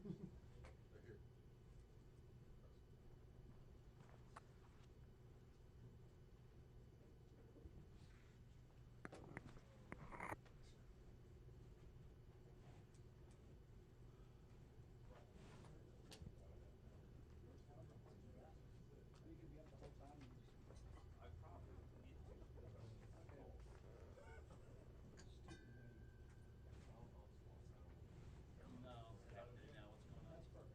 They're here. You could be up the whole time. I probably need to. No, I have to now. What's going on? That's perfect.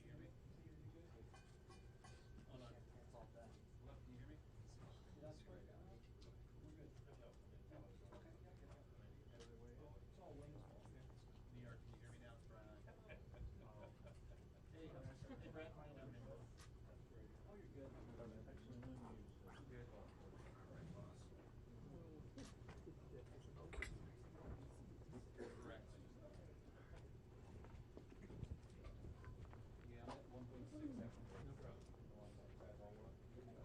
Can you hear me? Hold on. It's all done. Hello, can you hear me? That's great. We're good. Okay. It's all Wayne's fault. New York, can you hear me now? It's Brian. Hey, hey, Brett. How you doing? Oh, you're good. Good. Correct. Yeah, I'm at 1.6 seconds. No problem.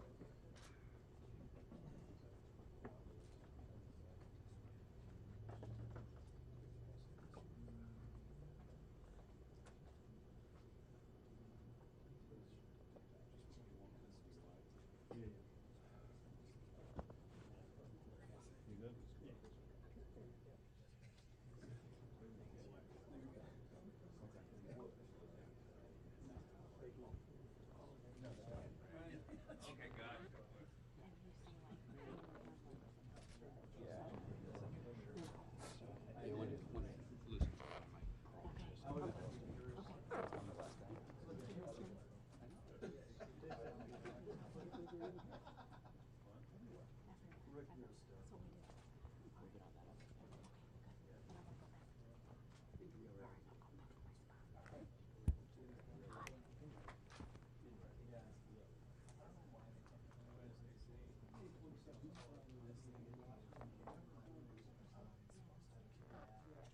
Yeah. You good? Yeah. Okay, got it. You want to lose Rick, you're still. That's what we did. I'll get all that up. Okay, good. Then I'm gonna go back. All right, I'll go back to my spot. What I'm gonna do is I'm gonna stand up. Okay, that's fine.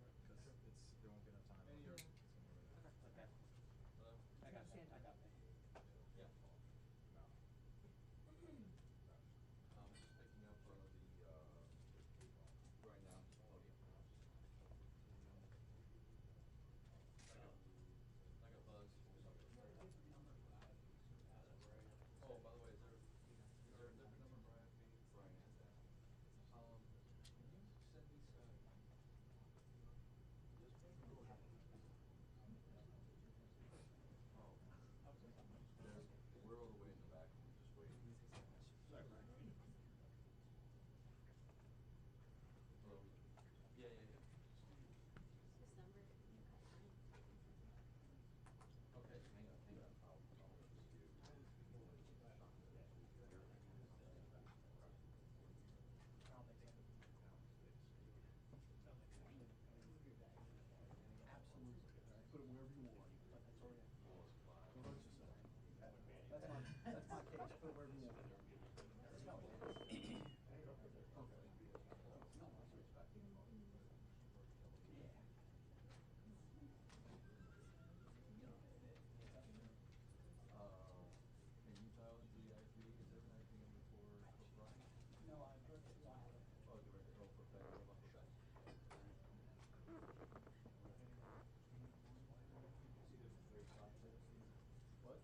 Because there won't be enough time. Okay. Hello? I got that. I got that. Yeah. No. Just picking up the right now podium. I got buzz. Oh, by the way, is there a different number Brian? Brian has that. Can you send me some? Oh. We're all the way in the back. We're just waiting. Sorry, Brian. Hello. Yeah. This number, you got mine. Okay, hang on. I'll just do. Absolutely. Put it wherever you want, but that's all right. Don't hurt yourself. That's my case. Put it wherever you want. Okay. No, I respect it. Yeah. Can you dial into the IP? Is there anything in for Brian? No, I've heard it. Oh, direct call for back. What about for back? What?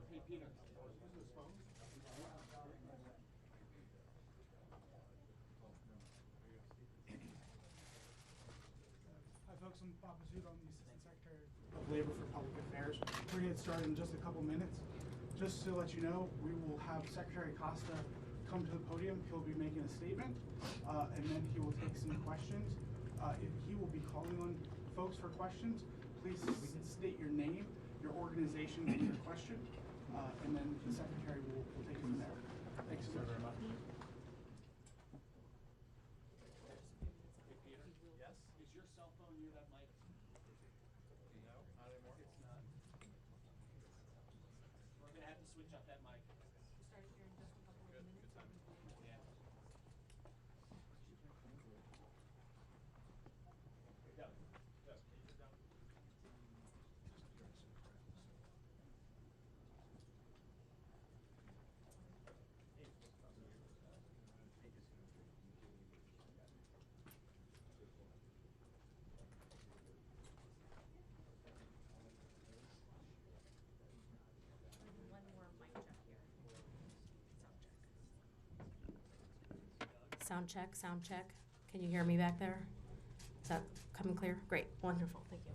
Hey, Peter. Hi folks, I'm Bob Mazzuto. I'm the Assistant Secretary of Labor for Public Affairs. We're going to get started in just a couple minutes. Just to let you know, we will have Secretary Acosta come to the podium. He'll be making a statement, and then he will take some questions. He will be calling on folks for questions. Please state your name, your organization, and your question, and then the Secretary will take it from there. Thanks so very much. Yes? Is your cell phone near that mic? No, not anymore. It's not. We're gonna have to switch up that mic. Yeah. Go. Sound check, sound check. Can you hear me back there? Is that coming clear? Great, wonderful, thank you.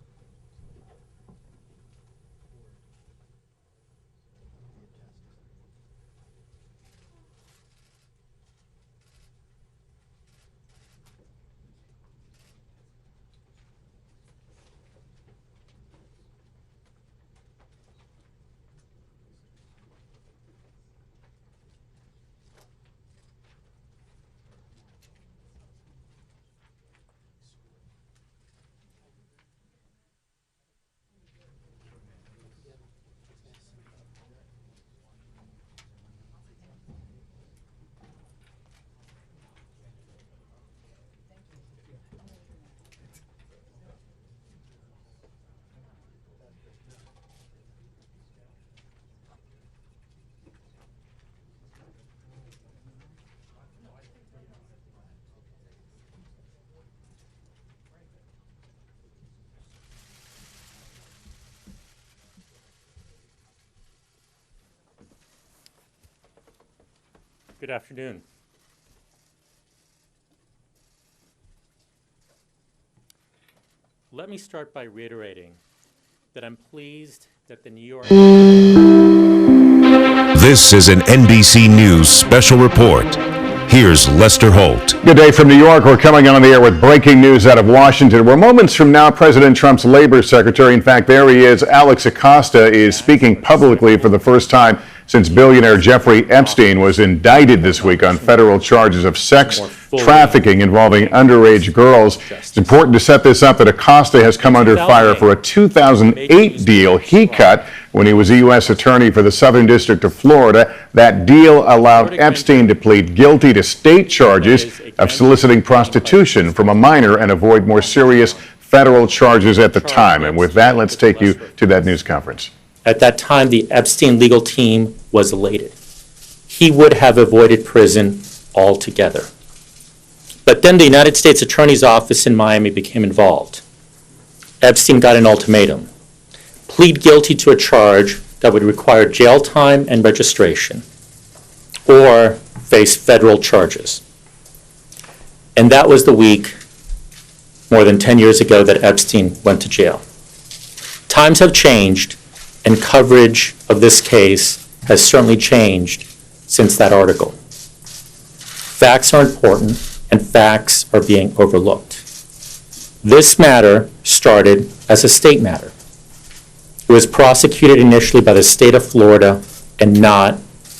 Good afternoon. Let me start by reiterating that I'm pleased that the New York... This is an NBC News special report. Here's Lester Holt. Good day from New York. We're coming on the air with breaking news out of Washington, where moments from now, President Trump's labor secretary, in fact, there he is, Alex Acosta, is speaking publicly for the first time since billionaire Jeffrey Epstein was indicted this week on federal charges of sex trafficking involving underage girls. It's important to set this up that Acosta has come under fire for a 2008 deal he cut when he was a U.S. attorney for the Southern District of Florida. That deal allowed Epstein to plead guilty to state charges of soliciting prostitution from a minor and avoid more serious federal charges at the time. And with that, let's take you to that news conference. At that time, the Epstein legal team was elated. He would have avoided prison altogether. But then the United States Attorney's Office in Miami became involved. Epstein got an ultimatum: plead guilty to a charge that would require jail time and registration, or face federal charges. And that was the week, more than 10 years ago, that Epstein went to jail. Times have changed, and coverage of this case has certainly changed since that article. Facts are important, and facts are being overlooked. This matter started as a state matter. It was prosecuted initially by the state of Florida and not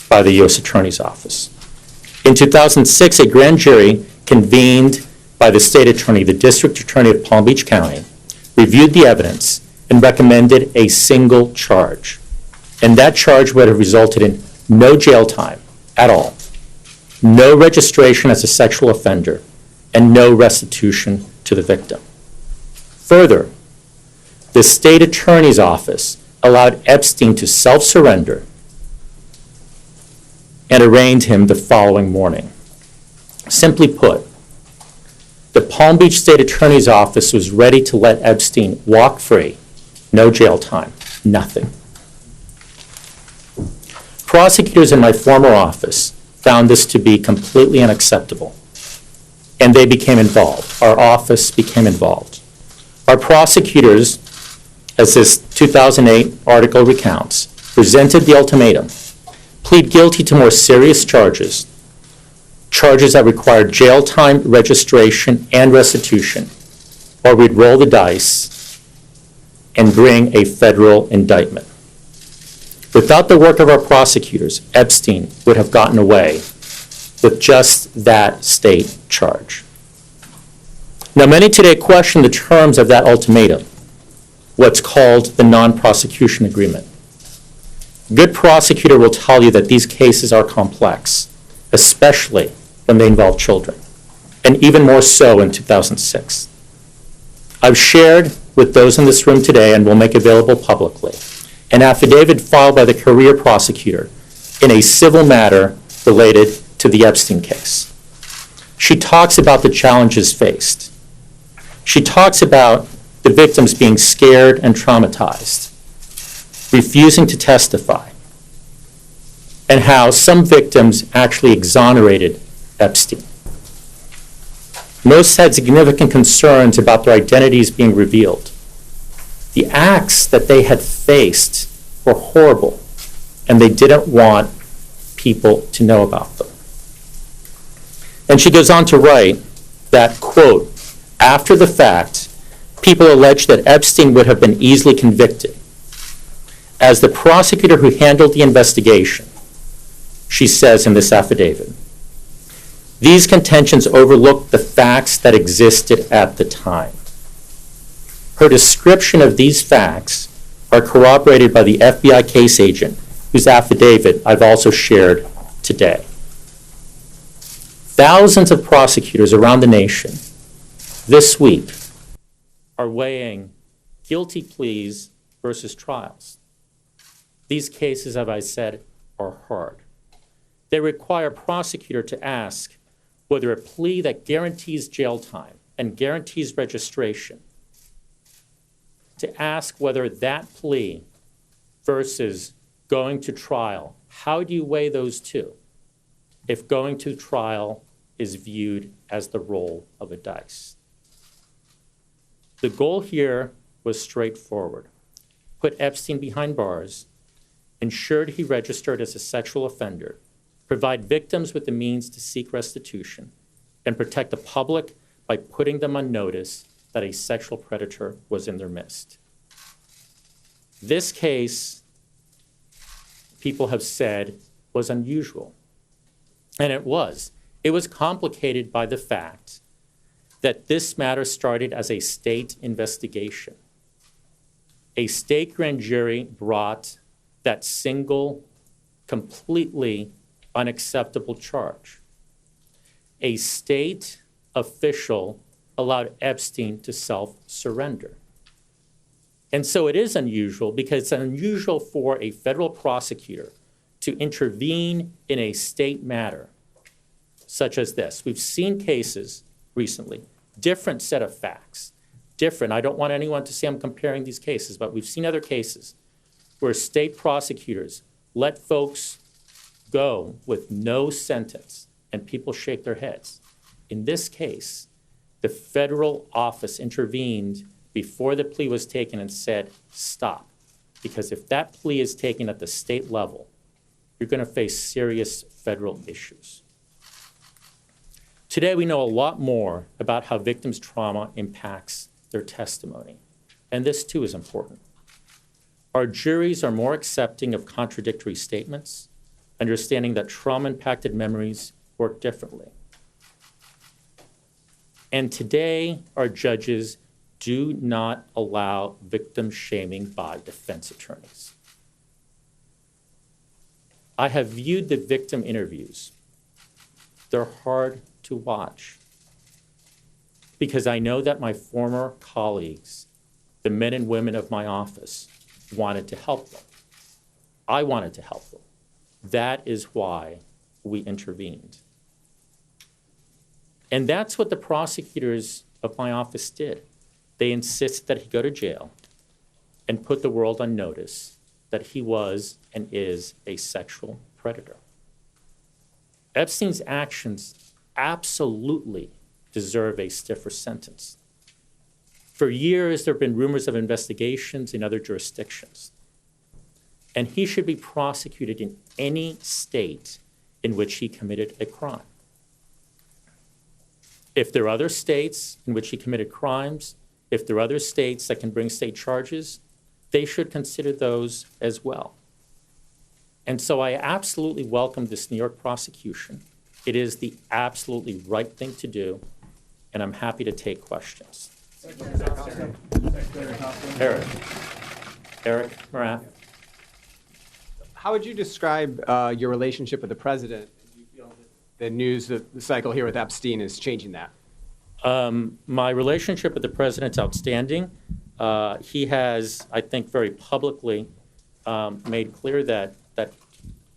by the U.S. Attorney's Office. In 2006, a grand jury convened by the state attorney, the district attorney of Palm Beach County, reviewed the evidence and recommended a single charge. And that charge would have resulted in no jail time at all, no registration as a sexual offender, and no restitution to the victim. Further, the state attorney's office allowed Epstein to self-surrender and arraigned him the following morning. Simply put, the Palm Beach State Attorney's Office was ready to let Epstein walk free. No jail time, nothing. Prosecutors in my former office found this to be completely unacceptable, and they became involved. Our office became involved. Our prosecutors, as this 2008 article recounts, presented the ultimatum: plead guilty to more serious charges, charges that require jail time, registration, and restitution, or we'd roll the dice and bring a federal indictment. Without the work of our prosecutors, Epstein would have gotten away with just that state charge. Now, many today question the terms of that ultimatum, what's called the non-prosecution agreement. A good prosecutor will tell you that these cases are complex, especially when they involve children, and even more so in 2006. I've shared with those in this room today, and will make available publicly, an affidavit filed by the career prosecutor in a civil matter related to the Epstein case. She talks about the challenges faced. She talks about the victims being scared and traumatized, refusing to testify, and how some victims actually exonerated Epstein. Most had significant concerns about their identities being revealed. The acts that they had faced were horrible, and they didn't want people to know about them. And she goes on to write that, quote, after the fact, people allege that Epstein would have been easily convicted. As the prosecutor who handled the investigation, she says in this affidavit, these contentions overlook the facts that existed at the time. Her description of these facts are corroborated by the FBI case agent, whose affidavit I've also shared today. Thousands of prosecutors around the nation this week are weighing guilty pleas versus trials. These cases, as I said, are hard. They require a prosecutor to ask whether a plea that guarantees jail time and guarantees registration, to ask whether that plea versus going to trial, how do you weigh those two if going to trial is viewed as the roll of a dice? The goal here was straightforward. Put Epstein behind bars, ensured he registered as a sexual offender, provide victims with the means to seek restitution, and protect the public by putting them on notice that a sexual predator was in their midst. This case, people have said, was unusual. And it was. It was complicated by the fact that this matter started as a state investigation. A state grand jury brought that single, completely unacceptable charge. A state official allowed Epstein to self-surrender. And so it is unusual because it's unusual for a federal prosecutor to intervene in a state matter such as this. We've seen cases recently, different set of facts, different. I don't want anyone to say I'm comparing these cases, but we've seen other cases where state prosecutors let folks go with no sentence and people shake their heads. In this case, the federal office intervened before the plea was taken and said, stop. Because if that plea is taken at the state level, you're going to face serious federal issues. Today, we know a lot more about how victims' trauma impacts their testimony. And this, too, is important. Our juries are more accepting of contradictory statements, understanding that trauma-impacted memories work differently. And today, our judges do not allow victim shaming by defense attorneys. I have viewed the victim interviews. They're hard to watch because I know that my former colleagues, the men and women of my office, wanted to help them. I wanted to help them. That is why we intervened. And that's what the prosecutors of my office did. They insisted that he go to jail and put the world on notice that he was and is a sexual predator. Epstein's actions absolutely deserve a stiffer sentence. For years, there have been rumors of investigations in other jurisdictions. and he should be prosecuted in any state in which he committed a crime. If there are other states in which he committed crimes, if there are other states that can bring state charges, they should consider those as well. And so I absolutely welcome this New York prosecution. It is the absolutely right thing to do, and I'm happy to take questions. Eric Morath. How would you describe your relationship with the president? Do you feel that the news, the cycle here with Epstein is changing that? My relationship with the president's outstanding. He has, I think, very publicly made clear that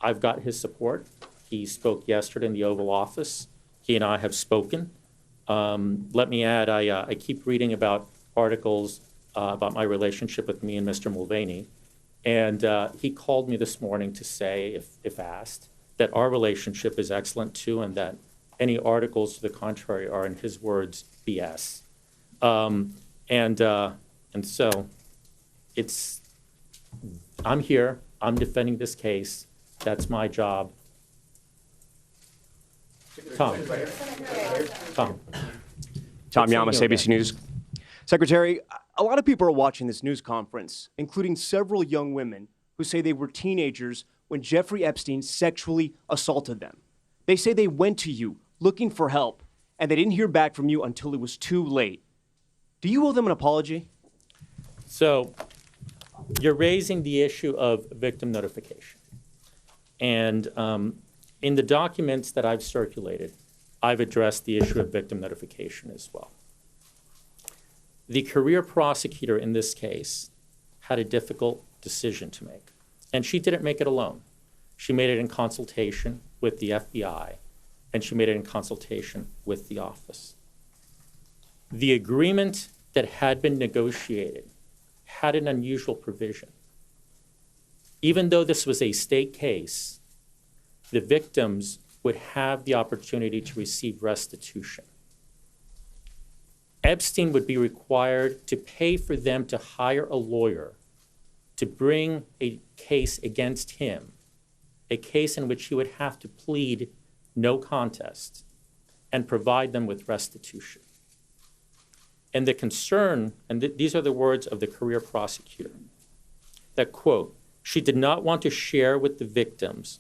I've got his support. He spoke yesterday in the Oval Office. He and I have spoken. Let me add, I keep reading about articles about my relationship with me and Mr. Mulvaney. And he called me this morning to say, if asked, that our relationship is excellent too, and that any articles to the contrary are, in his words, BS. And so I'm here, I'm defending this case, that's my job. Tom. Tom Yamas, ABC News. Secretary, a lot of people are watching this news conference, including several young women who say they were teenagers when Jeffrey Epstein sexually assaulted them. They say they went to you looking for help, and they didn't hear back from you until it was too late. Do you owe them an apology? So you're raising the issue of victim notification. And in the documents that I've circulated, I've addressed the issue of victim notification as well. The career prosecutor in this case had a difficult decision to make, and she didn't make it alone. She made it in consultation with the FBI, and she made it in consultation with the office. The agreement that had been negotiated had an unusual provision. Even though this was a state case, the victims would have the opportunity to receive restitution. Epstein would be required to pay for them to hire a lawyer to bring a case against him, a case in which he would have to plead no contest and provide them with restitution. And the concern, and these are the words of the career prosecutor, that, quote, she did not want to share with the victims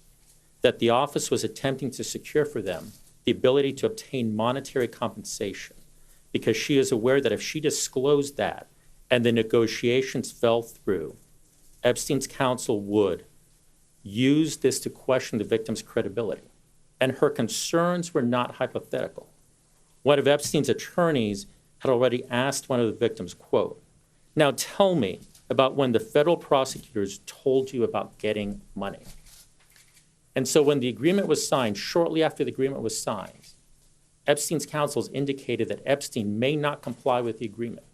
that the office was attempting to secure for them the ability to obtain monetary compensation, because she is aware that if she disclosed that and the negotiations fell through, Epstein's counsel would use this to question the victim's credibility. And her concerns were not hypothetical. One of Epstein's attorneys had already asked one of the victims, quote, now tell me about when the federal prosecutors told you about getting money. And so when the agreement was signed, shortly after the agreement was signed, Epstein's counsels indicated that Epstein may not comply with the agreement.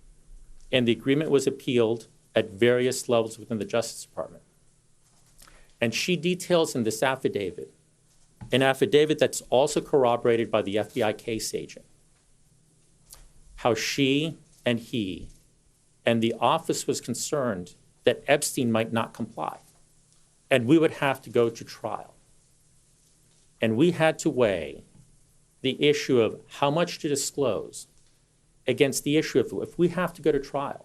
And the agreement was appealed at various levels within the Justice Department. And she details in this affidavit, an affidavit that's also corroborated by the FBI case agent, how she and he and the office was concerned that Epstein might not comply, and we would have to go to trial. And we had to weigh the issue of how much to disclose against the issue of if we have to go to trial,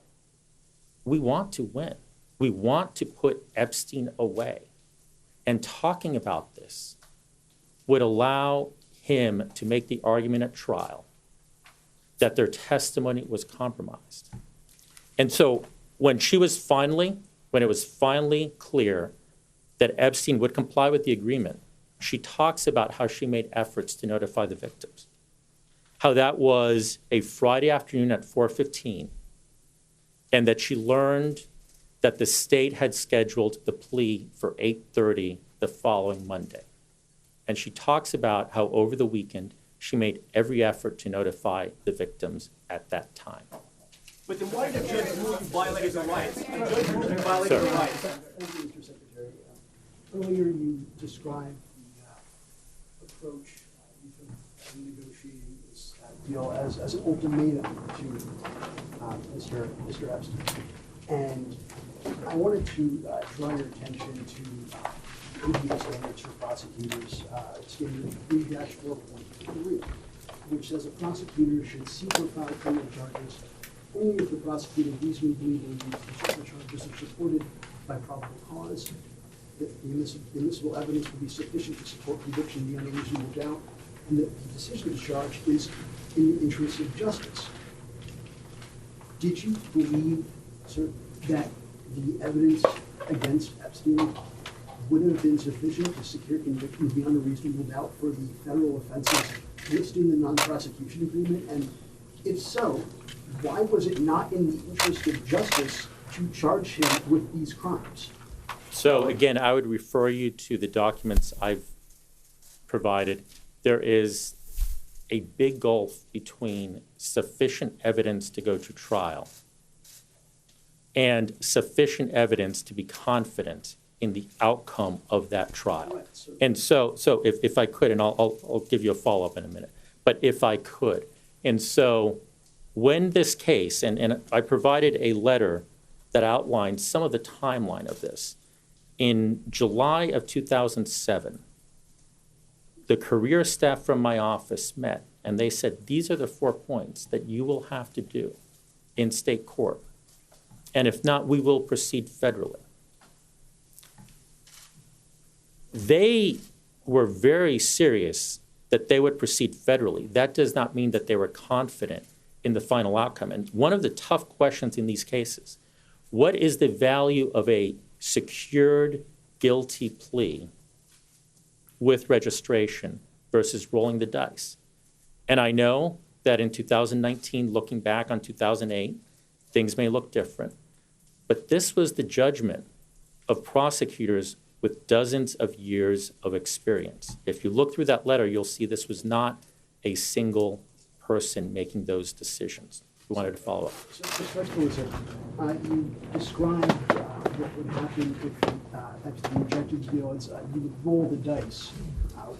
we want to win. We want to put Epstein away. And talking about this would allow him to make the argument at trial that their testimony was compromised. And so when it was finally clear that Epstein would comply with the agreement, she talks about how she made efforts to notify the victims, how that was a Friday afternoon at 4:15, and that she learned that the state had scheduled the plea for 8:30 the following Monday. And she talks about how over the weekend, she made every effort to notify the victims at that time. But then why did the judge rule you violated the rights? The judge ruled you violated the rights. Thank you, Mr. Secretary. Earlier you described the approach you took in negotiating this deal as an ultimatum to Mr. Epstein. And I wanted to draw your attention to ABA standards for prosecutors, standard 3-4.3, which says a prosecutor should seek or file criminal charges only if the prosecutor reasonably believes the charges are supported by probable cause, that the admissible evidence will be sufficient to support conviction beyond a reasonable doubt, and that the decision to charge is in the interest of justice. Did you believe, sir, that the evidence against Epstein would have been sufficient to secure conviction beyond a reasonable doubt for the federal offenses listed in the non-prosecution agreement? And if so, why was it not in the interest of justice to charge him with these crimes? So again, I would refer you to the documents I've provided. There is a big gulf between sufficient evidence to go to trial and sufficient evidence to be confident in the outcome of that trial. And so if I could, and I'll give you a follow-up in a minute, but if I could. And so when this case, and I provided a letter that outlines some of the timeline of this. In July of 2007, the career staff from my office met, and they said, these are the 4 points that you will have to do in state court. And if not, we will proceed federally. They were very serious that they would proceed federally. That does not mean that they were confident in the final outcome. And one of the tough questions in these cases, what is the value of a secured guilty plea with registration versus rolling the dice? And I know that in 2019, looking back on 2008, things may look different. But this was the judgment of prosecutors with dozens of years of experience. If you look through that letter, you'll see this was not a single person making those decisions. We wanted to follow up. So respectfully, sir, you described what would happen if Epstein rejected the deal as you would roll the dice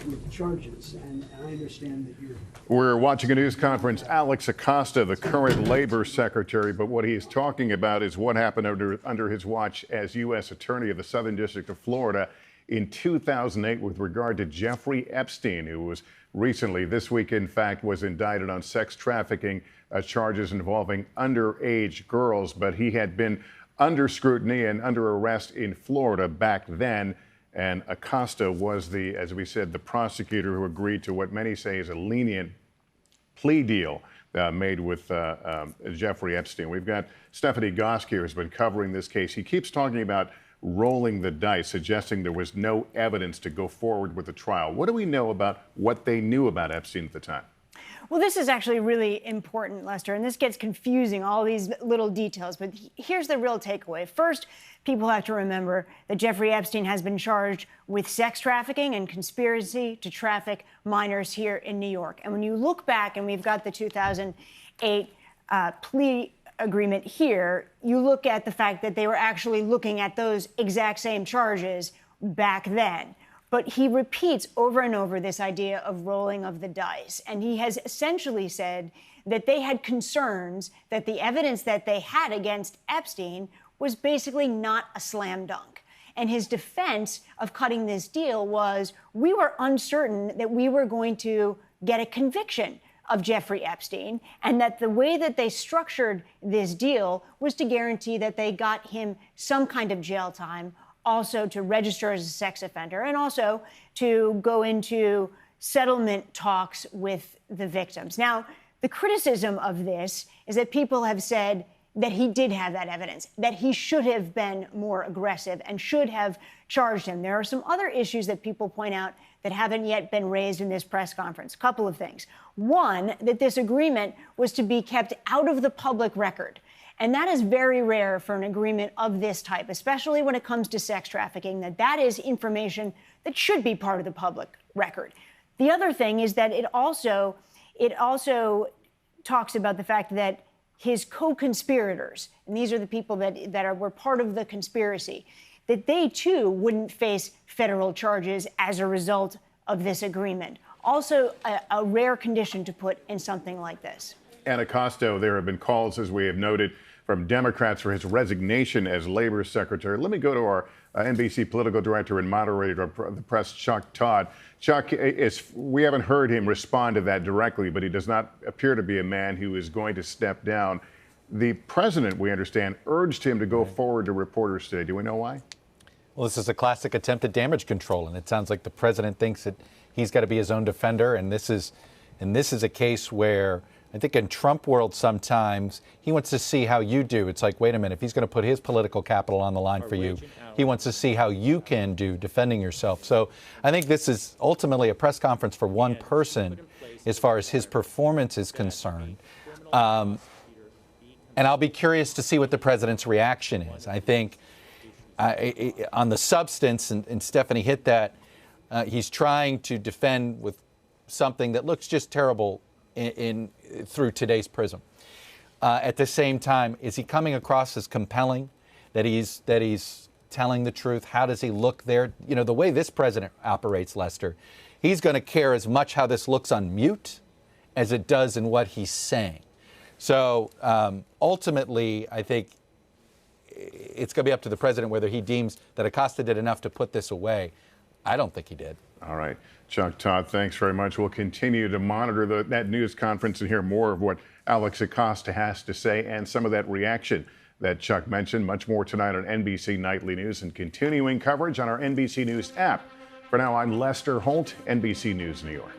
with charges, and I understand that you're... We're watching a news conference. Alex Acosta, the current labor secretary, but what he is talking about is what happened under his watch as U.S. Attorney of the Southern District of Florida in 2008 with regard to Jeffrey Epstein, who was recently, this week in fact, was indicted on sex trafficking charges involving underage girls, but he had been under scrutiny and under arrest in Florida back then. And Acosta was the, as we said, the prosecutor who agreed to what many say is a lenient plea deal made with Jeffrey Epstein. We've got Stephanie Gosk here, who's been covering this case. He keeps talking about rolling the dice, suggesting there was no evidence to go forward with the trial. What do we know about what they knew about Epstein at the time? Well, this is actually really important, Lester, and this gets confusing, all these little details, but here's the real takeaway. First, people have to remember that Jeffrey Epstein has been charged with sex trafficking and conspiracy to traffic minors here in New York. And when you look back, and we've got the 2008 plea agreement here, you look at the fact that they were actually looking at those exact same charges back then. But he repeats over and over this idea of rolling of the dice. And he has essentially said that they had concerns that the evidence that they had against Epstein was basically not a slam dunk. And his defense of cutting this deal was, we were uncertain that we were going to get a conviction of Jeffrey Epstein, and that the way that they structured this deal was to guarantee that they got him some kind of jail time, also to register as a sex offender, and also to go into settlement talks with the victims. Now, the criticism of this is that people have said that he did have that evidence, that he should have been more aggressive and should have charged him. There are some other issues that people point out that haven't yet been raised in this press conference. A couple of things. One, that this agreement was to be kept out of the public record. And that is very rare for an agreement of this type, especially when it comes to sex trafficking, that is information that should be part of the public record. The other thing is that it also talks about the fact that his co-conspirators, and these are the people that were part of the conspiracy, that they too wouldn't face federal charges as a result of this agreement. Also a rare condition to put in something like this. And Acosta, there have been calls, as we have noted, from Democrats for his resignation as Labor Secretary. Let me go to our NBC political director and moderator of the press, Chuck Todd. Chuck, we haven't heard him respond to that directly, but he does not appear to be a man who is going to step down. The president, we understand, urged him to go forward to reporters today. Do we know why? Well, this is a classic attempt at damage control, and it sounds like the president thinks that he's got to be his own defender, and this is a case where I think in Trump world sometimes he wants to see how you do. It's like, wait a minute, if he's going to put his political capital on the line for you, he wants to see how you can do defending yourself. So I think this is ultimately a press conference for one person as far as his performance is concerned. And I'll be curious to see what the president's reaction is. I think on the substance, and Stephanie hit that, he's trying to defend with something that looks just terrible through today's prism. At the same time, is he coming across as compelling, that he's telling the truth? How does he look there? You know, the way this president operates, Lester, he's going to care as much how this looks on mute as it does in what he's saying. So ultimately, I think it's going to be up to the president whether he deems that Acosta did enough to put this away. I don't think he did. All right. Chuck Todd, thanks very much. We'll continue to monitor that news conference and hear more of what Alex Acosta has to say and some of that reaction that Chuck mentioned. Much more tonight on NBC Nightly News and continuing coverage on our NBC News app. For now, I'm Lester Holt, NBC News, New York.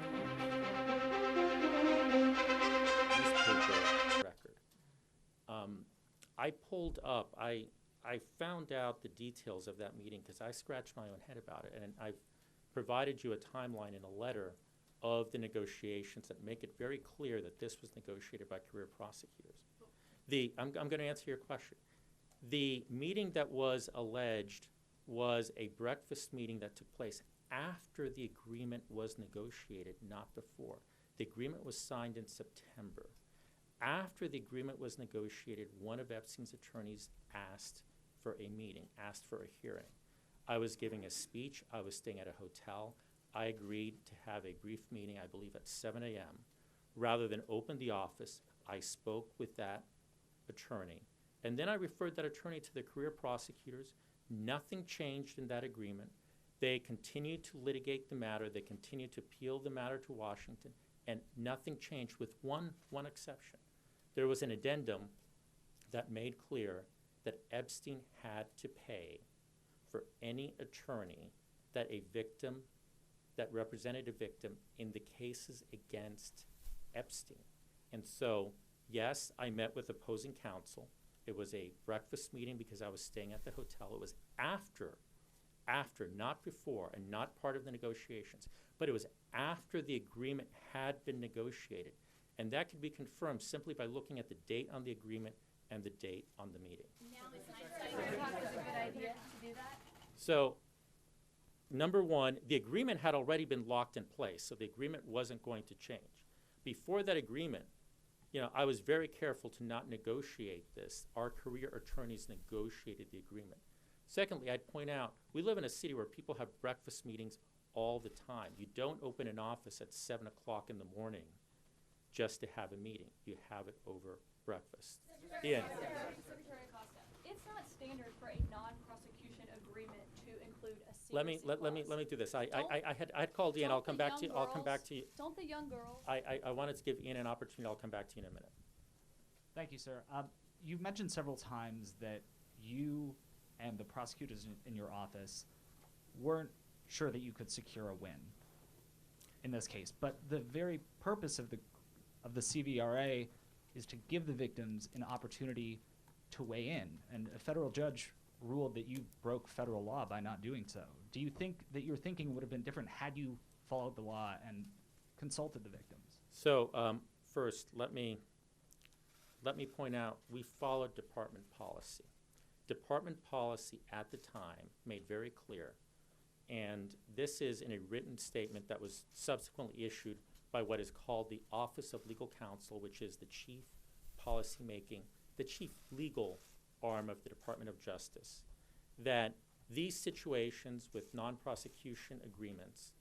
I pulled up, I found out the details of that meeting because I scratched my own head about it, and I've provided you a timeline in a letter of the negotiations that make it very clear that this was negotiated by career prosecutors. I'm going to answer your question. The meeting that was alleged was a breakfast meeting that took place after the agreement was negotiated, not before. The agreement was signed in September. After the agreement was negotiated, one of Epstein's attorneys asked for a meeting, asked for a hearing. I was giving a speech. I was staying at a hotel. I agreed to have a brief meeting, I believe at 7 a.m. Rather than open the office, I spoke with that attorney. And then I referred that attorney to the career prosecutors. Nothing changed in that agreement. They continued to litigate the matter. They continued to appeal the matter to Washington, and nothing changed with one exception. There was an addendum that made clear that Epstein had to pay for any attorney that represented a victim in the cases against Epstein. And so, yes, I met with opposing counsel. It was a breakfast meeting because I was staying at the hotel. It was after, not before, and not part of the negotiations, but it was after the agreement had been negotiated. And that could be confirmed simply by looking at the date on the agreement and the date on the meeting. So, number one, the agreement had already been locked in place, so the agreement wasn't going to change. Before that agreement, I was very careful to not negotiate this. Our career attorneys negotiated the agreement. Secondly, I'd point out, we live in a city where people have breakfast meetings all the time. You don't open an office at 7 o'clock in the morning just to have a meeting. You have it over breakfast. Secretary Acosta, it's not standard for a non-prosecution agreement to include a secrecy clause. Let me do this. I had called Ian. I'll come back to you. Don't the young girls? I wanted to give Ian an opportunity. I'll come back to you in a minute. Thank you, sir. You've mentioned several times that you and the prosecutors in your office weren't sure that you could secure a win in this case, but the very purpose of the CVRA is to give the victims an opportunity to weigh in, and a federal judge ruled that you broke federal law by not doing so. Do you think that your thinking would have been different had you followed the law and consulted the victims? So first, let me point out we followed department policy. Department policy at the time made very clear, and this is in a written statement that was subsequently issued by what is called the Office of Legal Counsel, which is the chief the chief legal arm of the Department of Justice, that these situations with non-prosecution agreements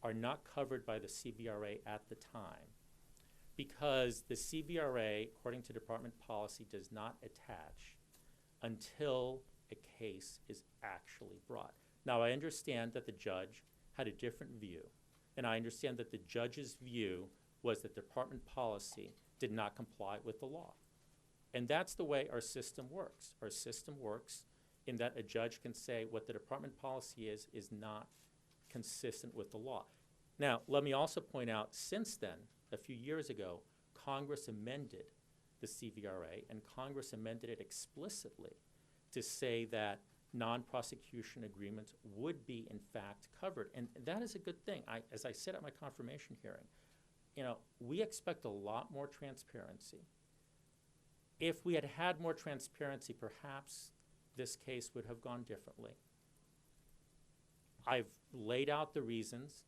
are not covered by the CVRA at the time. because the CVRA, according to department policy, does not attach until a case is actually brought. Now, I understand that the judge had a different view, and I understand that the judge's view was that department policy did not comply with the law. And that's the way our system works. Our system works in that a judge can say what the department policy is not consistent with the law. Now, let me also point out, since then, a few years ago, Congress amended the CVRA, and Congress amended it explicitly to say that non-prosecution agreements would be, in fact, covered. And that is a good thing. As I said at my confirmation hearing, we expect a lot more transparency. If we had had more transparency, perhaps this case would have gone differently. I've laid out the reasons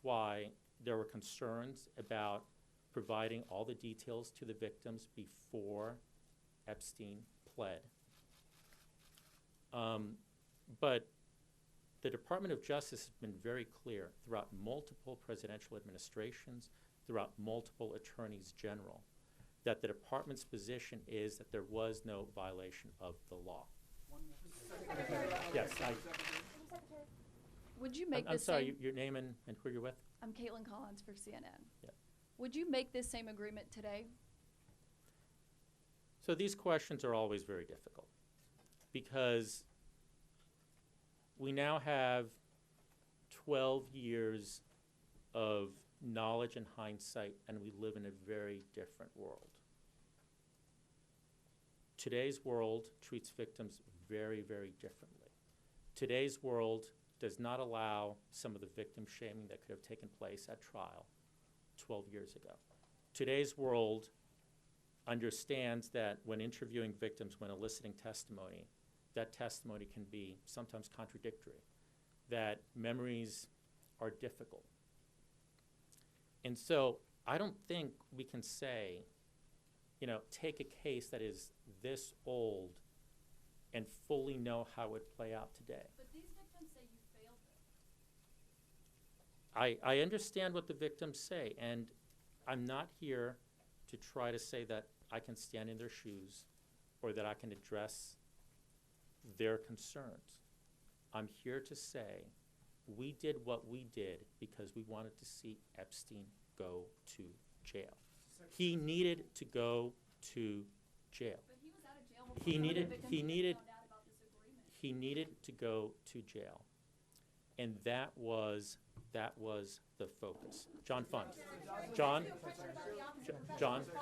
why there were concerns about providing all the details to the victims before Epstein pled. But the Department of Justice has been very clear throughout multiple presidential administrations, throughout multiple attorneys general, that the department's position is that there was no violation of the law. Yes, Would you make I'm this sorry, same? your name and who you're with? I'm Caitlin Collins for CNN. Yeah. Would you make this same agreement today? So these questions are always very difficult because we now have 12 years of knowledge and hindsight, and we live in a very different world. Today's world treats victims very, very differently. Today's world does not allow some of the victim shaming that could have taken place at trial 12 years ago. Today's world understands that when interviewing victims, when eliciting testimony, that testimony can be sometimes contradictory, that memories are difficult. And so I don't think we can say, take a case that is this old and fully know how it would play out today. But these victims say you failed them. I understand what the victims say, and I'm not here to try to say that I can stand in their shoes or that I can address their concerns. I'm here to say we did what we did because we wanted to see Epstein go to jail. He needed to go to jail. But he was out of jail before some of the victims found out about this agreement. He needed to go to jail. And that was the focus. John Fund. John? John? Mr.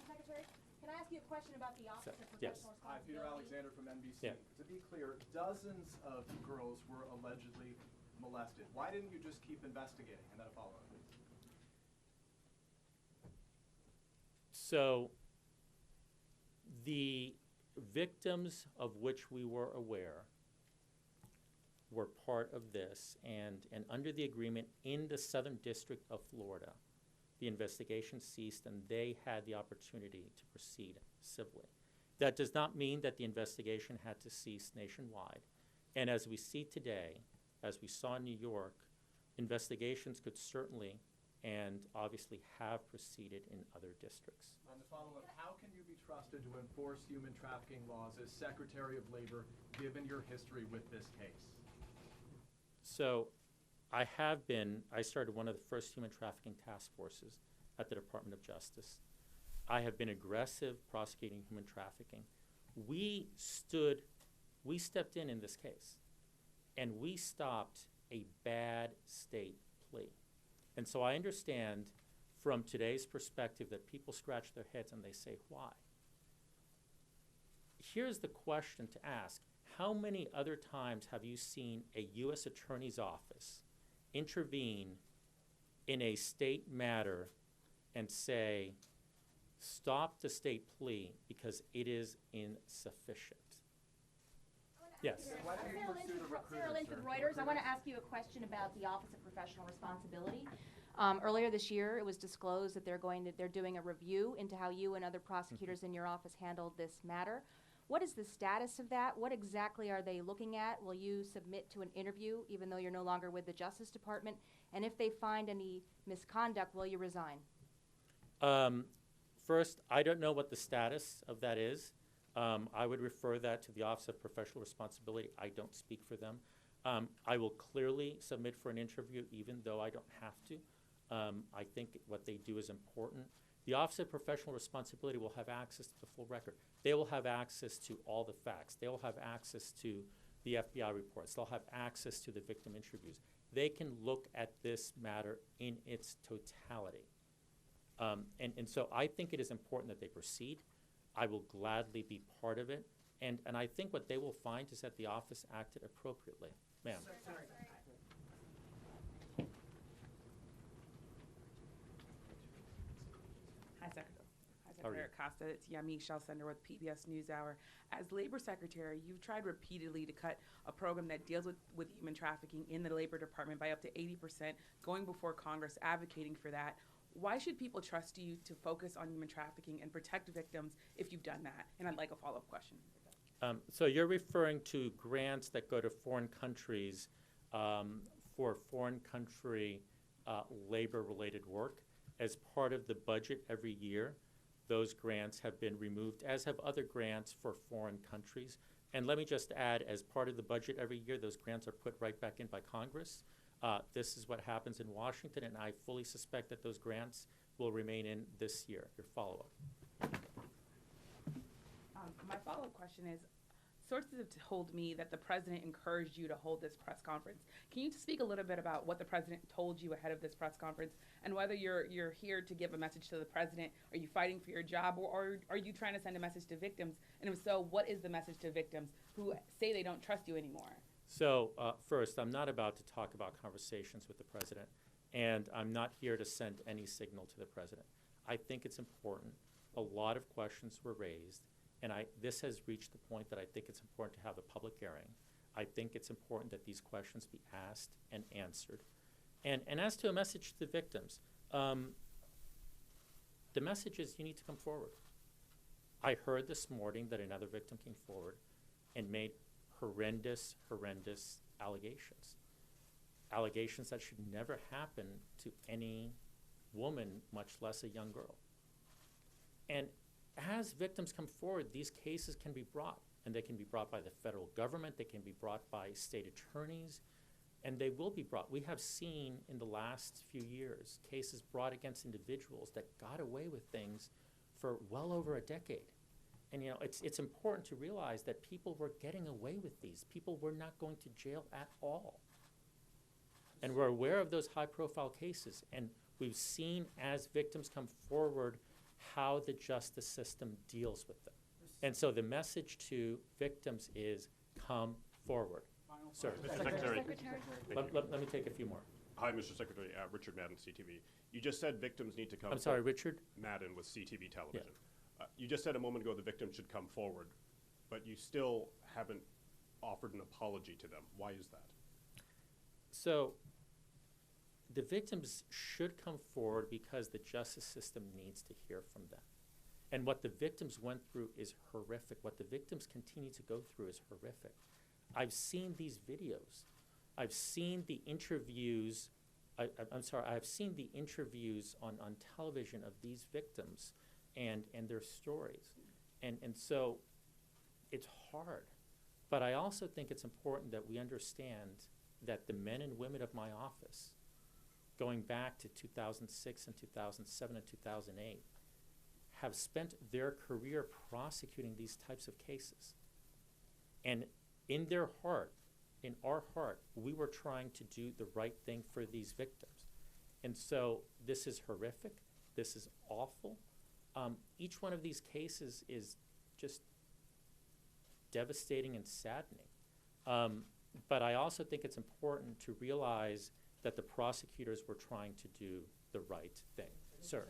Secretary, can I ask you a question about the Office of Yes. Professional Hi, Peter Responsibility? Alexander from NBC. Yeah. To be clear, dozens of girls were allegedly molested. Why didn't you just keep investigating? And then a follow-up, please. So the victims of which we were aware were part of this, and under the agreement in the Southern District of Florida, the investigation ceased and they had the opportunity to proceed civilly. That does not mean that the investigation had to cease nationwide. And as we see today, as we saw in New York, investigations could certainly and obviously have proceeded in other districts. On the follow-up, how can you be trusted to enforce human trafficking laws as Secretary of Labor, given your history with this case? So I started one of the first human trafficking task forces at the Department of Justice. I have been aggressive prosecuting human trafficking. We stepped in this case, and we stopped a bad state plea. And so I understand from today's perspective that people scratch their heads and they say, why? Here's the question to ask. How many other times have you seen a U.S. Attorney's Office intervene in a state matter and say, stop the state plea because it is insufficient? Yes. Sarah Lynch with Reuters. I want to ask you a question about the Office of Professional Responsibility. Earlier this year, it was disclosed that they're doing a review into how you and other prosecutors in your office handled this matter. What is the status of that? What exactly are they looking at? Will you submit to an interview, even though you're no longer with the Justice Department? And if they find any misconduct, will you resign? First, I don't know what the status of that is. I would refer that to the Office of Professional Responsibility. I don't speak for them. I will clearly submit for an interview even though I don't have to. I think what they do is important. The Office of Professional Responsibility will have access to the full record. They will have access to all the facts. They will have access to the FBI reports. They'll have access to the victim interviews. They can look at this matter in its totality. And so I think it is important that they proceed. I will gladly be part of it. And I think what they will find is that the office acted appropriately. Ma'am. Hi, Secretary Acosta. It's Yami Shalsender with PBS NewsHour. As Labor Secretary, you've tried repeatedly to cut a program that deals with human trafficking in the Labor Department by up to 80%, going before Congress, advocating for that. Why should people trust you to focus on human trafficking and protect victims if you've done that? And I'd like a follow-up question. So you're referring to grants that go to foreign countries for foreign country labor-related work. As part of the budget every year, those grants have been removed, as have other grants for foreign countries. And let me just add, as part of the budget every year, those grants are put right back in by Congress. This is what happens in Washington, and I fully suspect that those grants will remain in this year. Your follow-up. My follow-up question is, sources have told me that the president encouraged you to hold this press conference. Can you speak a little bit about what the president told you ahead of this press conference and whether you're here to give a message to the president? Are you fighting for your job, or are you trying to send a message to victims? And if so, what is the message to victims who say they don't trust you anymore? So first, I'm not about to talk about conversations with the president, and I'm not here to send any signal to the president. I think it's important. A lot of questions were raised, and this has reached the point that I think it's important to have a public hearing. I think it's important that these questions be asked and answered. And as to a message to the victims, the message is you need to come forward. I heard this morning that another victim came forward and made horrendous allegations. Allegations that should never happen to any woman, much less a young girl. And as victims come forward, these cases can be brought, and they can be brought by the federal government, they can be brought by state attorneys, and they will be brought. We have seen in the last few years cases brought against individuals that got away with things for well over a decade. And you know, it's important to realize that people were getting away with these. People were not going to jail at all. And we're aware of those high-profile cases, and we've seen as victims come forward how the justice system deals with them. And so the message to victims is come forward. Sir. Mr. Secretary. Let me take a few more. Hi, Mr. Secretary. Richard Madden, CTV. You just said victims need to come I'm sorry, Richard? Madden with CTV television. Yeah. You just said a moment ago the victims should come forward, but you still haven't offered an apology to them. Why is that? So the victims should come forward because the justice system needs to hear from them. And what the victims went through is horrific. What the victims continue to go through is horrific. I've seen these videos. I've seen the interviews. I've seen the interviews on television of these victims and their stories. And so it's hard. But I also think it's important that we understand that the men and women of my office, going back to 2006 and 2007 and 2008, have spent their career prosecuting these types of cases. And in their heart, in our heart, we were trying to do the right thing for these victims. And so this is horrific. This is awful. Each one of these cases is just devastating and saddening. But I also think it's important to realize that the prosecutors were trying to do the right thing. Sir.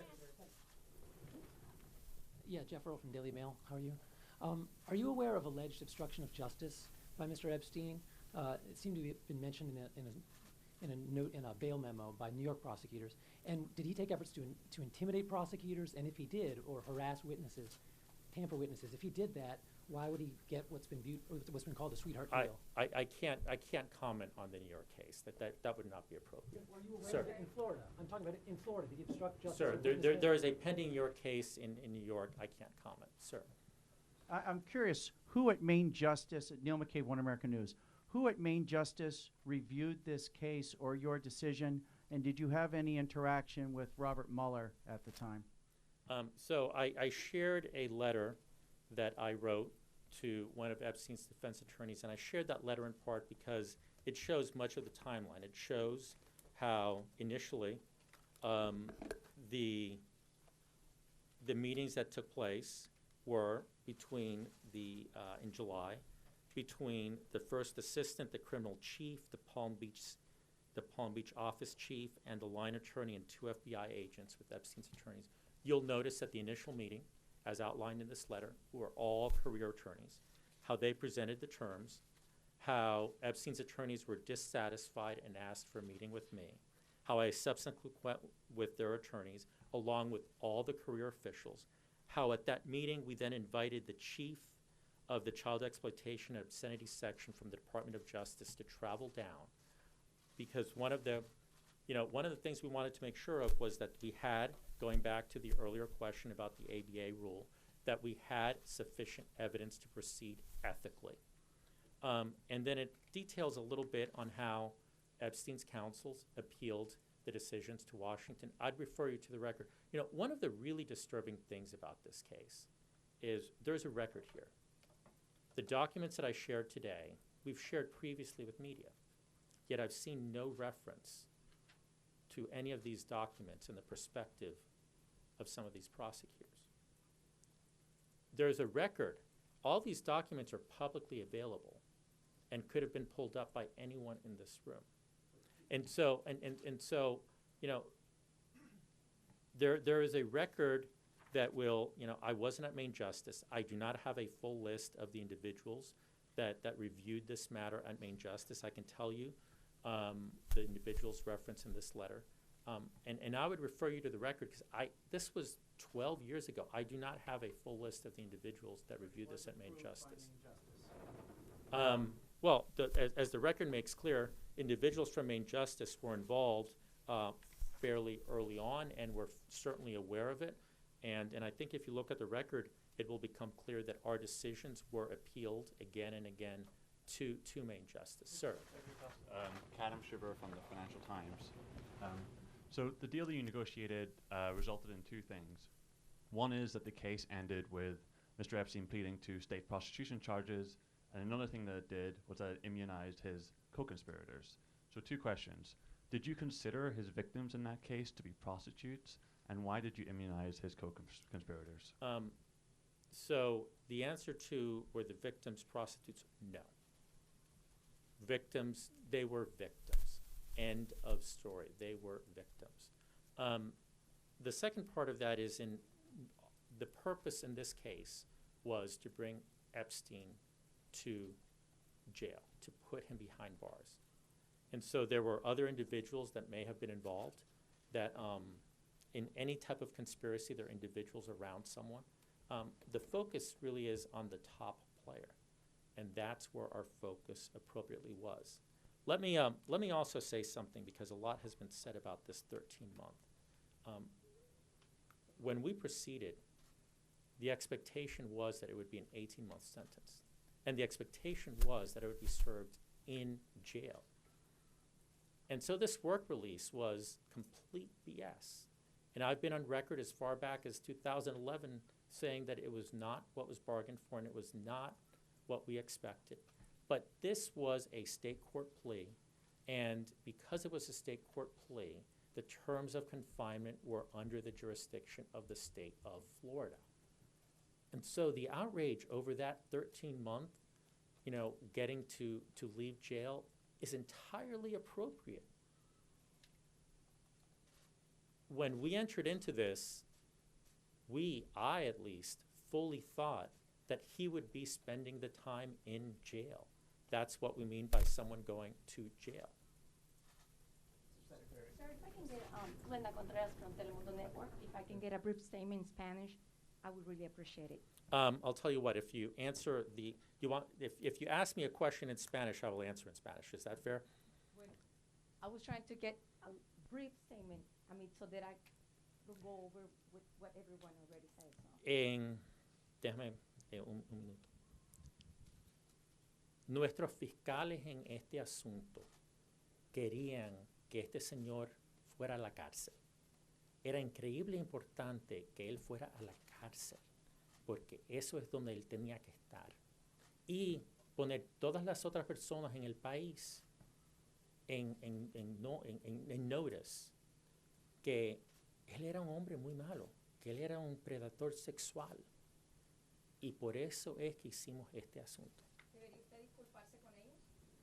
Yeah, Jeff Earl from Daily Mail. How are you? Are you aware of alleged obstruction of justice by Mr. Epstein? It seemed to have been mentioned in a note in a bail memo by New York prosecutors. And did he take efforts to intimidate prosecutors? And if he did, or harass witnesses, tamper witnesses. If he did that, why would he get what's been called a sweetheart I, deal? I can't comment on the New York case. That would not be appropriate. Were you aware Sir. of it in Florida? I'm talking about it in Florida. Did he obstruct justice? Sir, on there Wednesday? is a pending New York case in New York. I can't comment. Sir. I'm curious, who at Maine Justice, Neil McCabe, One American News, who at Maine Justice reviewed this case or your decision, and did you have any interaction with Robert Mueller at the time? So I shared a letter that I wrote to one of Epstein's defense attorneys, and I shared that letter in part because it shows much of the timeline. It shows how initially the meetings that took place were between in July, between the first assistant, the criminal chief, the Palm Beach office chief, and the line attorney and 2 FBI agents with Epstein's attorneys. You'll notice at the initial meeting, as outlined in this letter, who are all career attorneys, how they presented the terms, how Epstein's attorneys were dissatisfied and asked for a meeting with me, how I subsequently went with their attorneys, along with all the career officials, how at that meeting we then invited the chief of the Child Exploitation and Obscenity section from the Department of Justice to travel down, because one of the things we wanted to make sure of was that we had, going back to the earlier question about the ABA rule, that we had sufficient evidence to proceed ethically. And then it details a little bit on how Epstein's counsels appealed the decisions to Washington. I'd refer you to the record. One of the really disturbing things about this case is there's a record here. The documents that I shared today, we've shared previously with media, yet I've seen no reference to any of these documents in the perspective of some of these prosecutors. There's a record. All these documents are publicly available and could have been pulled up by anyone in this room. And so, there is a record that will, I wasn't at Maine Justice. I do not have a full list of the individuals that reviewed this matter at Maine Justice. I can tell you the individuals referenced in this letter. And I would refer you to the record because this was 12 years ago. I do not have a full list of the individuals that reviewed this at Maine Justice. Well, as the record makes clear, individuals from Maine Justice were involved fairly early on and were certainly aware of it. And I think if you look at the record, it will become clear that our decisions were appealed again and again to Maine Justice. Sir. Kadam Shiver from the Financial Times. So the deal that you negotiated resulted in two things. One is that the case ended with Mr. Epstein pleading to state prostitution charges, and another thing that it did was that it immunized his co-conspirators. So two questions. Did you consider his victims in that case to be prostitutes, and why did you immunize his co-conspirators? So the answer to were the victims prostitutes? No. Victims, they were victims. End of story. They were victims. The second part of that is the purpose in this case was to bring Epstein to jail, to put him behind bars. And so there were other individuals that may have been involved that in any type of conspiracy, there are individuals around someone. The focus really is on the top player, and that's where our focus appropriately was. Let me also say something, because a lot has been said about this 13-month. When we proceeded, the expectation was that it would be an 18-month sentence, and the expectation was that it would be served in jail. And so this work release was complete BS. And I've been on record as far back as 2011 saying that it was not what was bargained for and it was not what we expected. But this was a state court plea, and because it was a state court plea, the terms of confinement were under the jurisdiction of the state of Florida. And so the outrage over that 13-month, getting to leave jail is entirely appropriate. When we entered into this, I at least, fully thought that he would be spending the time in jail. That's what we mean by someone going to jail. Sir, if I can get, Linda Contreras from Telemundo Network, if I can get a brief statement in Spanish, I would really appreciate it. I'll tell you what, if you answer if you ask me a question in Spanish, I will answer in Spanish. Is that fair? I was trying to get a brief statement, so that I could go over with what everyone already said. So. Déjame un minuto. Nuestros fiscales en este asunto querían que este señor fuera a la cárcel. Era increíble importante que él fuera a la cárcel, porque eso es donde él tenía que estar. Y poner todas las otras personas en el país en notice que él era un hombre muy malo, que él era un predador sexual. Y por eso es que hicimos este asunto. ¿Debería usted disculparse con ellos,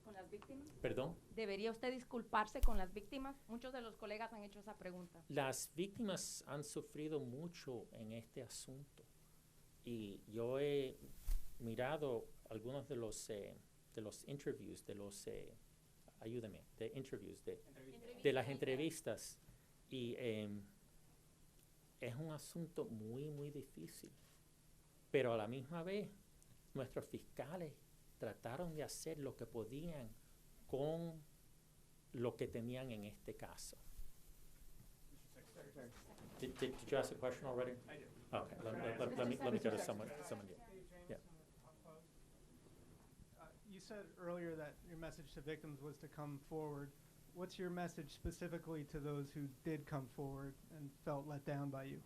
con las víctimas? ¿Perdón? ¿Debería usted disculparse con las víctimas? Muchos de los colegas han hecho esa pregunta. Las víctimas han sufrido mucho en este asunto. Y yo he mirado algunos de los interviews, ayúdame, de interviews, de las entrevistas. Y es un asunto muy, muy difícil. Pero a la misma vez, nuestros fiscales trataron de hacer lo que podían con lo que tenían en este caso. Did you ask a question already? I did. Okay, let me go to someone new. Yeah. You said earlier that your message to victims was to come forward. What's your message specifically to those who did come forward and felt let down by you?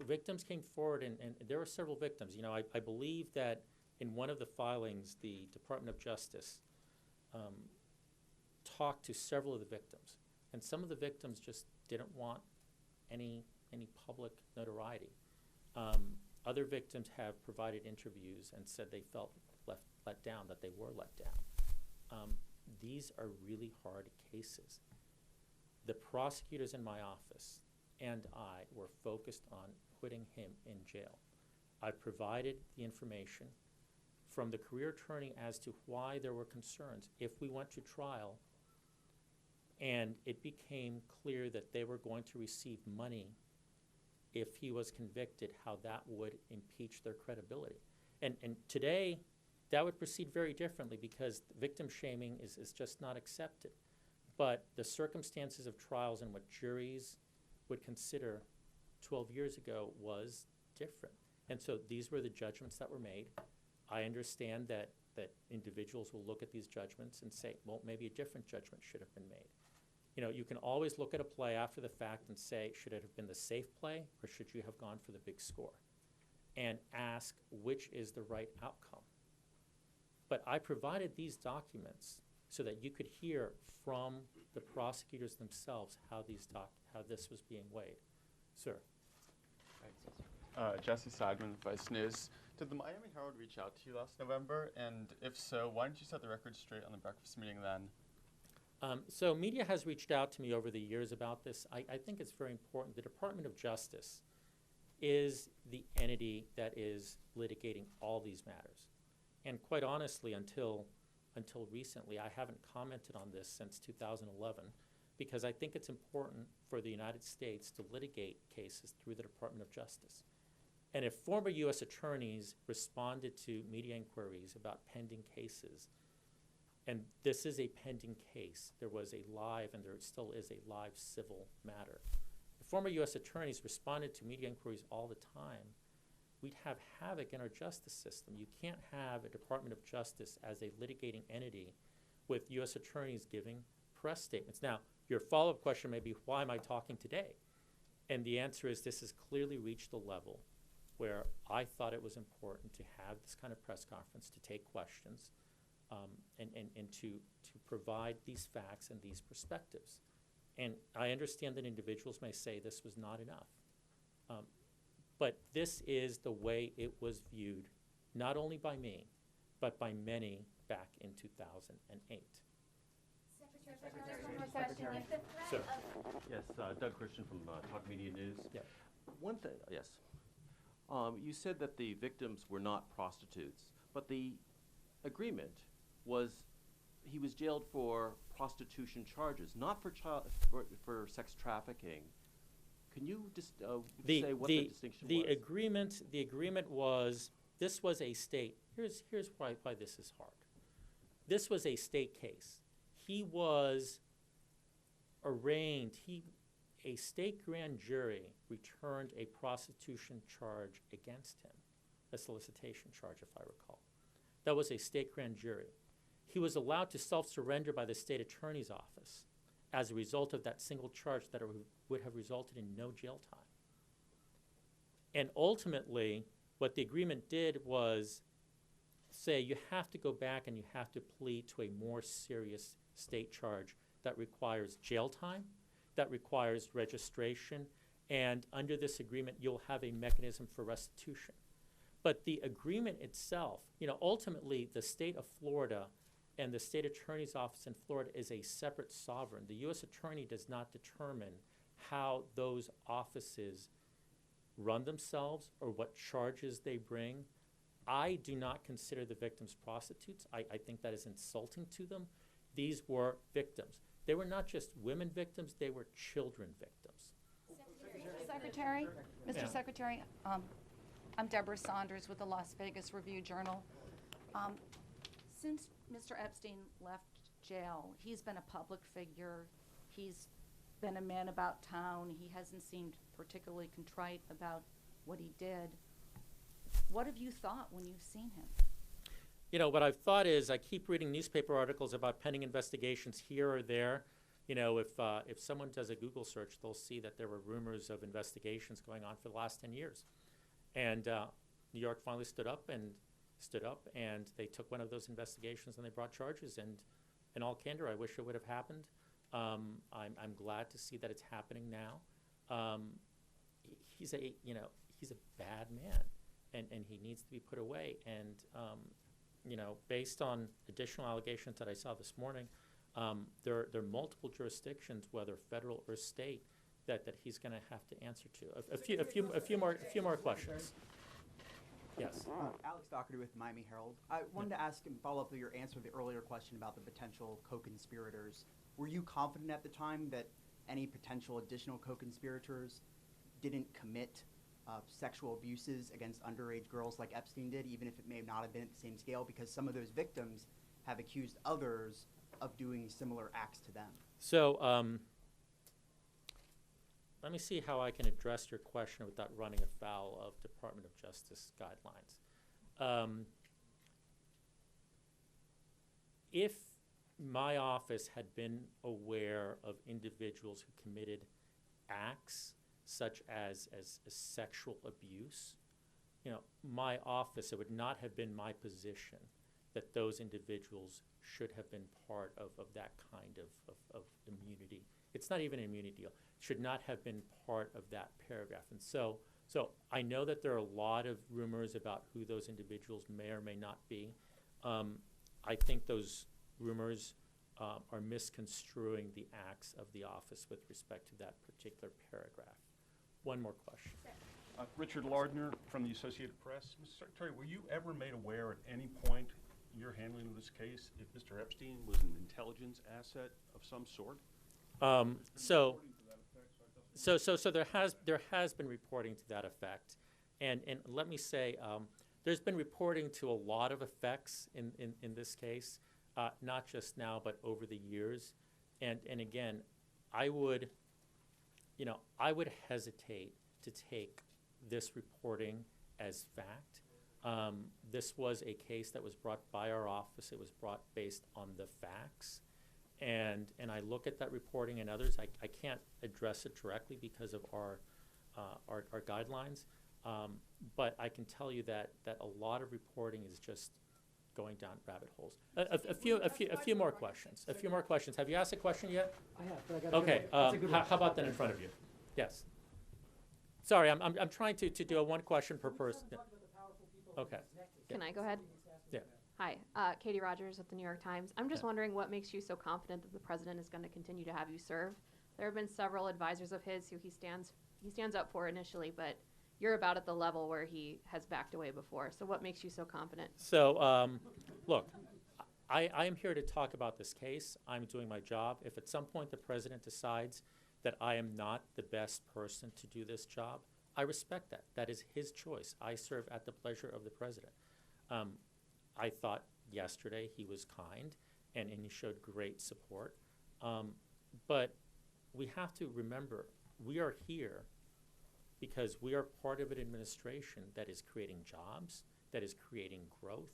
Victims came forward, and there were several victims. You know, I believe that in one of the filings, the Department of Justice talked to several of the victims, and some of the victims just didn't want any public notoriety. Other victims have provided interviews and said they felt let down, that they were let down. These are really hard cases. The prosecutors in my office and I were focused on putting him in jail. I provided the information from the career attorney as to why there were concerns. If we went to trial and it became clear that they were going to receive money if he was convicted, how that would impeach their credibility. And today, that would proceed very differently because victim shaming is just not accepted. But the circumstances of trials and what juries would consider 12 years ago was different. And so these were the judgments that were made. I understand that individuals will look at these judgments and say, well, maybe a different judgment should have been made. You know, you can always look at a play after the fact and say, should it have been the safe play or should you have gone for the big score? And ask which is the right outcome. But I provided these documents so that you could hear from the prosecutors themselves how this was being weighed. Sir. Jesse Seidman, Vice News. Did the Miami Herald reach out to you last November? And if so, why didn't you set the record straight on the breakfast meeting then? So media has reached out to me over the years about this. I think it's very important. The Department of Justice is the entity that is litigating all these matters. And quite honestly, until recently, I haven't commented on this since 2011 because I think it's important for the United States to litigate cases through the Department of Justice. And if former U.S. attorneys responded to media inquiries about pending cases, and this is a pending case, there was a live and there still is a live civil matter. If former U.S. attorneys responded to media inquiries all the time, we'd have havoc in our justice system. You can't have a Department of Justice as a litigating entity with U.S. attorneys giving press statements. Now, your follow-up question may be, why am I talking today? And the answer is this has clearly reached a level where I thought it was important to have this kind of press conference, to take questions, and to provide these facts and these perspectives. And I understand that individuals may say this was not enough. But this is the way it was viewed, not only by me, but by many back in 2008. Secretary. Sir. Yes, Doug Christian from Talk Media News. Yeah. One thing, yes. You said that the victims were not prostitutes, but the agreement was he was jailed for prostitution charges, not for sex trafficking. Can you just The, say what the distinction was? the agreement was, this was a state, here's why this is hard. This was a state case. He was arraigned, a state grand jury returned a prostitution charge against him, a solicitation charge, if I recall. That was a state grand jury. He was allowed to self-surrender by the state attorney's office as a result of that single charge that would have resulted in no jail time. And ultimately, what the agreement did was say you have to go back and you have to plead to a more serious state charge that requires jail time, that requires registration, and under this agreement, you'll have a mechanism for restitution. But the agreement itself, ultimately, the state of Florida and the state attorney's office in Florida is a separate sovereign. The U.S. attorney does not determine how those offices run themselves or what charges they bring. I do not consider the victims prostitutes. I think that is insulting to them. These were victims. They were not just women victims, they were children victims. Mr. Secretary, I'm Deborah Saunders with the Las Vegas Review-Journal. Since Mr. Epstein left jail, he's been a public figure. He's been a man about town. He hasn't seemed particularly contrite about what he did. What have you thought when you've seen him? What I've thought is I keep reading newspaper articles about pending investigations here or there. If someone does a Google search, they'll see that there were rumors of investigations going on for the last 10 years. And New York finally stood up and they took one of those investigations and they brought charges. And in all candor, I wish it would have happened. I'm glad to see that it's happening now. He's a bad man, and he needs to be put away. And based on additional allegations that I saw this morning, there are multiple jurisdictions, whether federal or state, that he's going to have to answer to. A few more questions. Yes. Alex Doherty with Miami Herald. I wanted to ask and follow up with your answer to the earlier question about the potential co-conspirators. Were you confident at the time that any potential additional co-conspirators didn't commit sexual abuses against underage girls like Epstein did, even if it may not have been at the same scale, because some of those victims have accused others of doing similar acts to them? So let me see how I can address your question without running afoul of Department of Justice guidelines. If my office had been aware of individuals who committed acts such as sexual abuse, my office, it would not have been my position that those individuals should have been part of that kind of immunity. It's not even an immunity deal. Should not have been part of that paragraph. And so I know that there are a lot of rumors about who those individuals may or may not be. I think those rumors are misconstruing the acts of the office with respect to that particular paragraph. One more question. Richard Lardner from the Associated Press. Mr. Secretary, were you ever made aware at any point in your handling of this case if Mr. Epstein was an intelligence asset of some sort? So there has been reporting to that effect, and let me say there's been reporting to a lot of effects in this case, not just now but over the years, and again, I would hesitate to take this reporting as fact. This was a case that was brought by our office. It was brought based on the facts. And I look at that reporting and others. I can't address it directly because of our guidelines, but I can tell you that a lot of reporting is just going down rabbit holes. A few more questions. A few more questions. Have you asked a question yet? I have, but I got okay. How about that in front of you? Yes. Sorry, I'm trying to do a one question per person. Okay. Can I go ahead? Yeah. Hi, Katie Rogers at the New York Times. I'm just wondering what makes you so confident that the president is going to continue to have you serve. There have been several advisors of his who he stands up for initially, but you're about at the level where he has backed away before. So what makes you so confident? So, look, I am here to talk about this case. I'm doing my job. If at some point the president decides that I am not the best person to do this job. I respect that. That is his choice. I serve at the pleasure of the president. I thought yesterday he was kind and he showed great support. But we have to remember, we are here because we are part of an administration that is creating jobs, that is creating growth,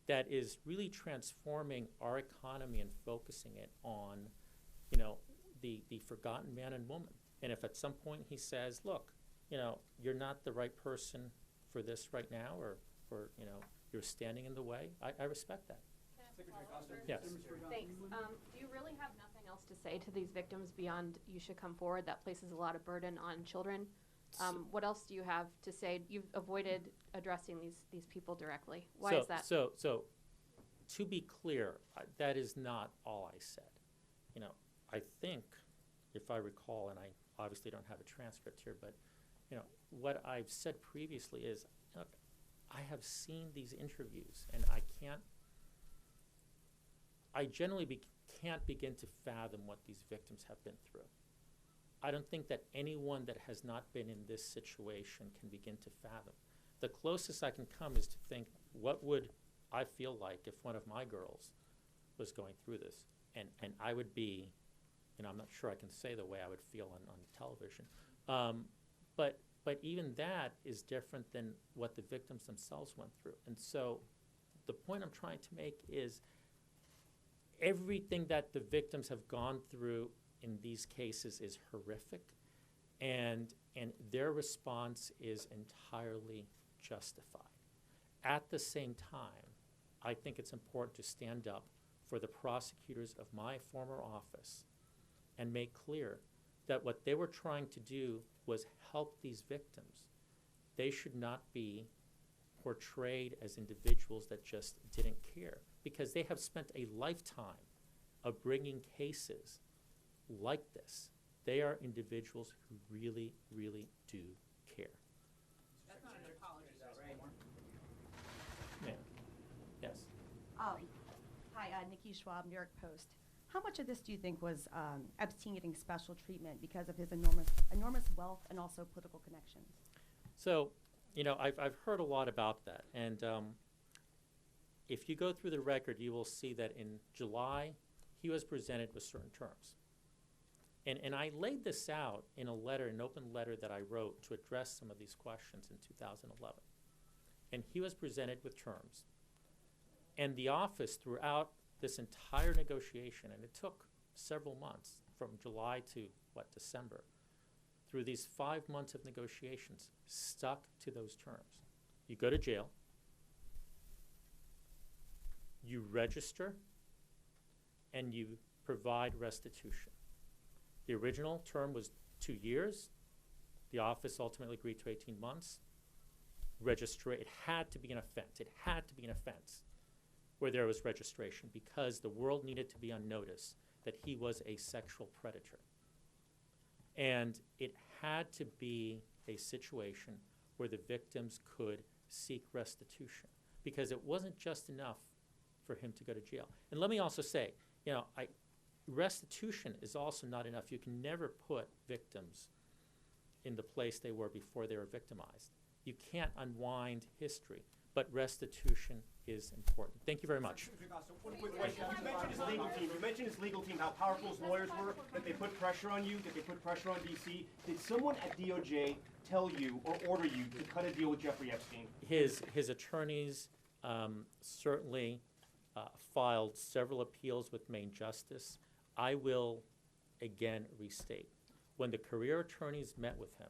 that is really transforming our economy and focusing it on, you know, the forgotten man and woman. And if at some point he says, look, you know, you're not the right person for this right now, or you know, you're standing in the way, I respect that. Yes. Thanks. Do you really have nothing else to say to these victims beyond you should come forward? That places a lot of burden on children. What else do you have to say? You've avoided addressing these people directly. Why is that? So to be clear, that is not all I said. You know, I think, if I recall, and I obviously don't have a transcript here, but you know, what I've said previously is, look, I have seen these interviews, and I generally can't begin to fathom what these victims have been through. I don't think that anyone that has not been in this situation can begin to fathom. The closest I can come is to think, what would I feel like if one of my girls was going through this? And I would be, you know, I'm not sure I can say the way I would feel on television. But even that is different than what the victims themselves went through. And so the point I'm trying to make is everything that the victims have gone through in these cases is horrific, and their response is entirely justified. At the same time, I think it's important to stand up for the prosecutors of my former office and make clear that what they were trying to do was help these victims. They should not be portrayed as individuals that just didn't care, because they have spent a lifetime of bringing cases like this. They are individuals who really, really do care. That's not an apology, though, right? Yeah. Yes. Hi, Nikki Schwab, New York Post. How much of this do you think was Epstein getting special treatment because of his enormous wealth and also political connections? So, you know, I've heard a lot about that. And if you go through the record, you will see that in July, he was presented with certain terms. And I laid this out in a letter, an open letter that I wrote to address some of these questions in 2011. And he was presented with terms. And the office, throughout this entire negotiation, and it took several months, from July to, December, through these 5 months of negotiations, stuck to those terms. You go to jail, you register, and you provide restitution. The original term was 2 years. The office ultimately agreed to 18 months. It had to be an offense. It had to be an offense where there was registration, because the world needed to be on notice that he was a sexual predator. And it had to be a situation where the victims could seek restitution, because it wasn't just enough for him to go to jail. And let me also say, you know, restitution is also not enough. You can never put victims in the place they were before they were victimized. You can't unwind history, but restitution is important. Thank you very much. One quick question. You mentioned his legal team. You mentioned his legal team, how powerful his lawyers were, that they put pressure on you, that they put pressure on DC. Did someone at DOJ tell you or order you to cut a deal with Jeffrey Epstein? His attorneys certainly filed several appeals with Maine Justice. I will again restate, when the career attorneys met with him,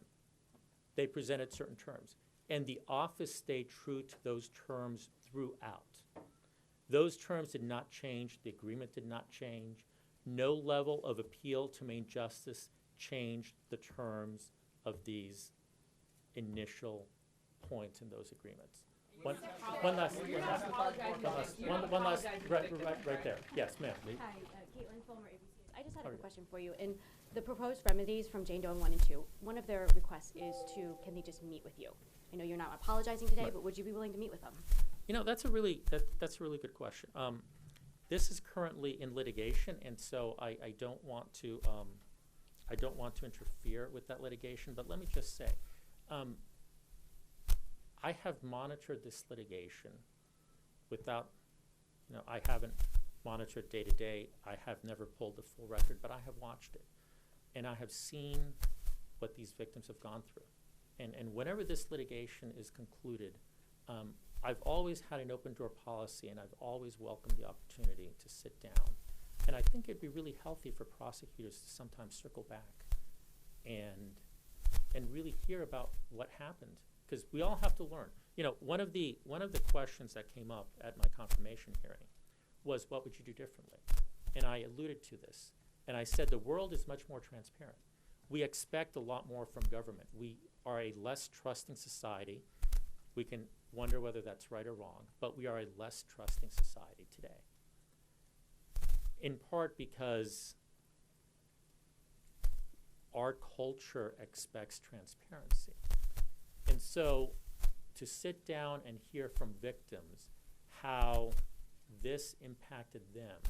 they presented certain terms, and the office stayed true to those terms throughout. Those terms did not change. The agreement did not change. No level of appeal to Maine Justice changed the terms of these initial points in those agreements. One last, right there. Yes, ma'am. Hi, Caitlin Fulmer, ABC. I just had a quick question for you. In the proposed remedies from Jane Doe 1 and 2, one of their requests is can they just meet with you? I know you're not apologizing today, but would you be willing to meet with them? You know, that's a really good question. This is currently in litigation, and so I don't want to I don't want to interfere with that litigation, but let me just say, I have monitored this litigation without, I haven't monitored day to day. I have never pulled the full record, but I have watched it. And I have seen what these victims have gone through. And whenever this litigation is concluded, I've always had an open door policy, and I've always welcomed the opportunity to sit down. And I think it'd be really healthy for prosecutors to sometimes circle back and really hear about what happened, because we all have to learn. One of the questions that came up at my confirmation hearing was, what would you do differently? And I alluded to this, and I said the world is much more transparent. We expect a lot more from government. We are a less trusting society. We can wonder whether that's right or wrong, but we are a less trusting society today. In part because our culture expects transparency. And so to sit down and hear from victims how this impacted them,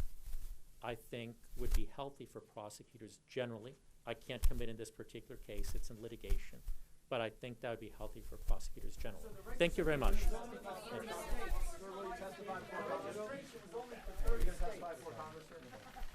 I think would be healthy for prosecutors generally. I can't commit in this particular case, it's in litigation, but I think that would be healthy for prosecutors generally. Thank you very much. Thank you.